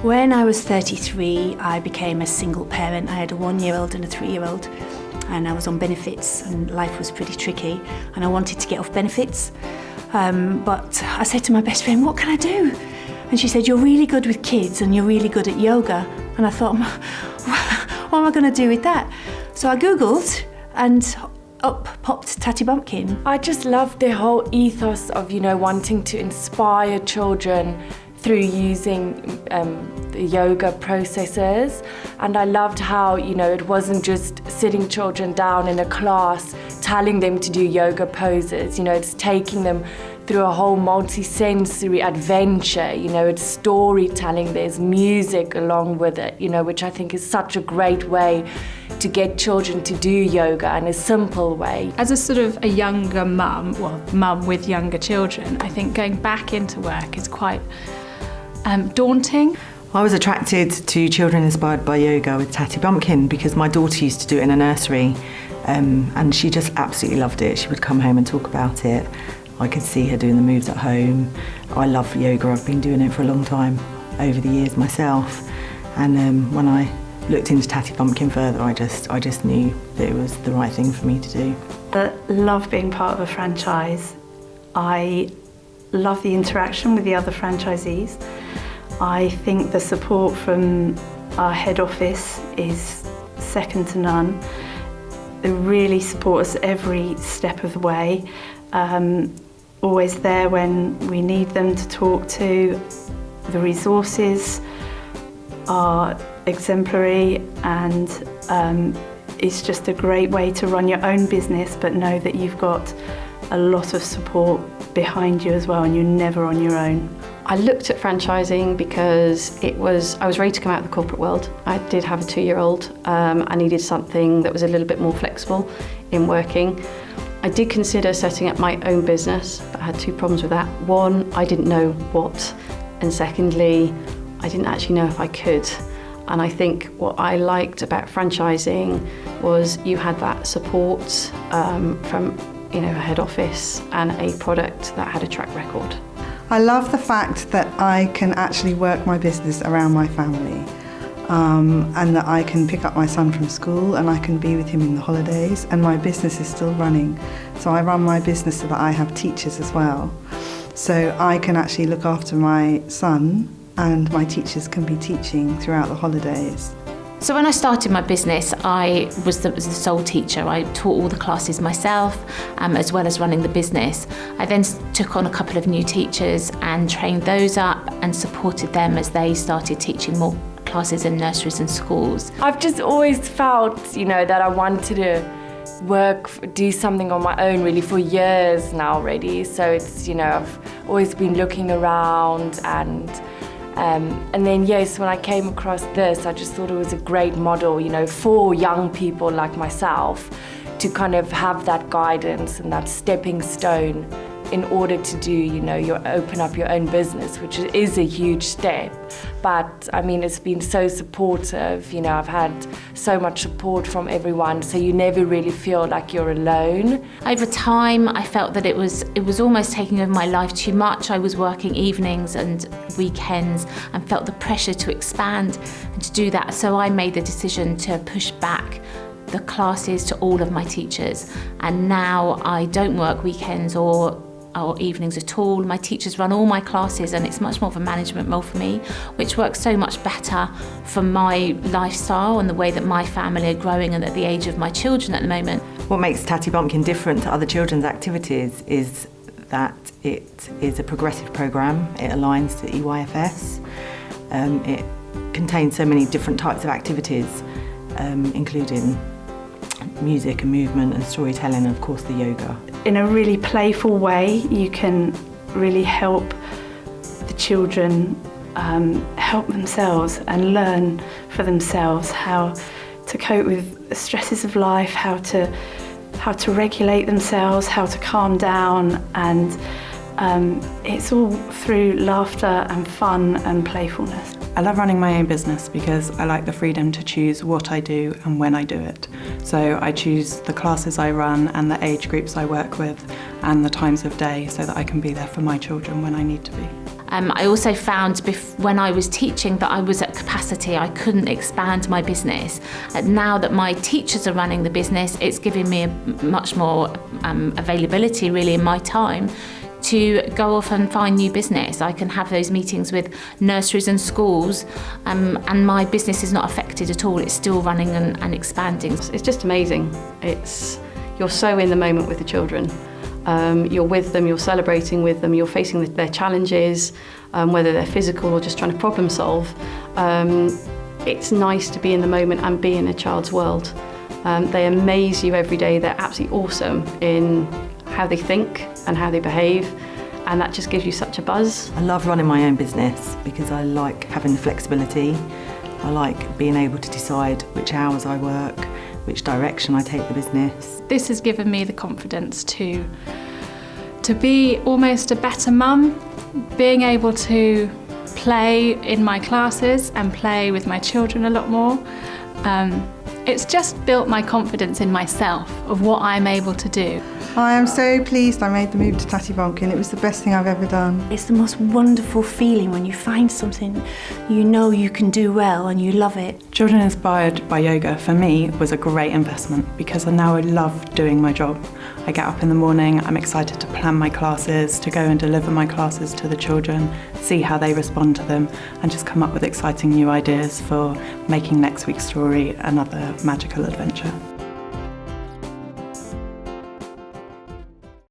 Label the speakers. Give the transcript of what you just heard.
Speaker 1: When I was 33, I became a single parent. I had a 1-year-old and a 3-year-old, and I was on benefits, and life was pretty tricky, and I wanted to get off benefits. But I said to my best friend, what can I do? And she said, you're really good with kids and you're really good at yoga. And I thought, what am I going to do with that? So I Googled, and up popped Tatty Bumpkin.
Speaker 2: I just love the whole ethos of, wanting to inspire children through using the yoga processes. And I loved how, it wasn't just sitting children down in a class telling them to do yoga poses, it's taking them through a whole multi-sensory adventure, it's storytelling, there's music along with it, which I think is such a great way to get children to do yoga in a simple way.
Speaker 3: As a sort of a younger mum with younger children, I think going back into work is quite daunting.
Speaker 4: I was attracted to children inspired by yoga with Tatty Bumpkin because my daughter used to do it in a nursery, and she just absolutely loved it. She would come home and talk about it. I could see her doing the moves at home. I love yoga. I've been doing it for a long time over the years myself. And when I looked into Tatty Bumpkin further, I just knew that it was the right thing for me to do.
Speaker 5: I love being part of a franchise. I love the interaction with the other franchisees. I think the support from our head office is second to none. They really support us every step of the way. Always there when we need them to talk to. The resources are exemplary, and it's just a great way to run your own business, but know that you've got a lot of support behind you as well, and you're never on your own.
Speaker 6: I looked at franchising because I was ready to come out of the corporate world. I did have a 2-year-old. I needed something that was a little bit more flexible in working. I did consider setting up my own business, but I had 2 problems with that. One, I didn't know what, and secondly, I didn't actually know if I could. And I think what I liked about franchising was you had that support from a head office and a product that had a track record.
Speaker 7: I love the fact that I can actually work my business around my family, and that I can pick up my son from school and I can be with him in the holidays, and my business is still running. So I run my business so that I have teachers as well. So I can actually look after my son, and my teachers can be teaching throughout the holidays.
Speaker 1: So when I started my business, I was the sole teacher. I taught all the classes myself, as well as running the business. I then took on a couple of new teachers and trained those up and supported them as they started teaching more classes in nurseries and schools.
Speaker 2: I've just always felt, that I wanted to do something on my own really for years now already. So it's, I've always been looking around, and then yes, when I came across this, I just thought it was a great model, for young people like myself to kind of have that guidance and that stepping stone in order to do, open up your own business, which is a huge step. But I mean, it's been so supportive, I've had so much support from everyone, so you never really feel like you're alone.
Speaker 1: Over time, I felt that it was almost taking over my life too much. I was working evenings and weekends and felt the pressure to expand and to do that. So I made the decision to push back the classes to all of my teachers. And now I don't work weekends or evenings at all. My teachers run all my classes, and it's much more of a management role for me, which works so much better for my lifestyle and the way that my family are growing and at the age of my children at the moment.
Speaker 4: What makes Tatty Bumpkin different to other children's activities is that it is a progressive programme. It aligns to EYFS. It contains so many different types of activities, including music and movement and storytelling, and of course the yoga.
Speaker 5: In a really playful way, you can really help the children help themselves and learn for themselves how to cope with the stresses of life, how to regulate themselves, how to calm down, and it's all through laughter and fun and playfulness.
Speaker 8: I love running my own business because I like the freedom to choose what I do and when I do it. So I choose the classes I run and the age groups I work with and the times of day so that I can be there for my children when I need to be.
Speaker 1: I also found when I was teaching that I was at capacity. I couldn't expand my business. Now that my teachers are running the business, it's giving me a much more availability really in my time to go off and find new business. I can have those meetings with nurseries and schools, and my business is not affected at all. It's still running and expanding.
Speaker 6: It's just amazing. You're so in the moment with the children. You're with them, you're celebrating with them, you're facing their challenges, whether they're physical or just trying to problem solve. It's nice to be in the moment and be in a child's world. They amaze you every day. They're absolutely awesome in how they think and how they behave, and that just gives you such a buzz.
Speaker 4: I love running my own business because I like having the flexibility. I like being able to decide which hours I work, which direction I take the business.
Speaker 3: This has given me the confidence to be almost a better mum, being able to play in my classes and play with my children a lot more. It's just built my confidence in myself of what I'm able to do.
Speaker 7: I am so pleased I made the move to Tatty Bumpkin. It was the best thing I've ever done.
Speaker 9: It's the most wonderful feeling when you find something you know you can do well and you love it.
Speaker 8: Children Inspired by Yoga for me was a great investment because now I love doing my job. I get up in the morning, I'm excited to plan my classes, to go and deliver my classes to the children, see how they respond to them, and just come up with exciting new ideas for making next week's story another magical adventure.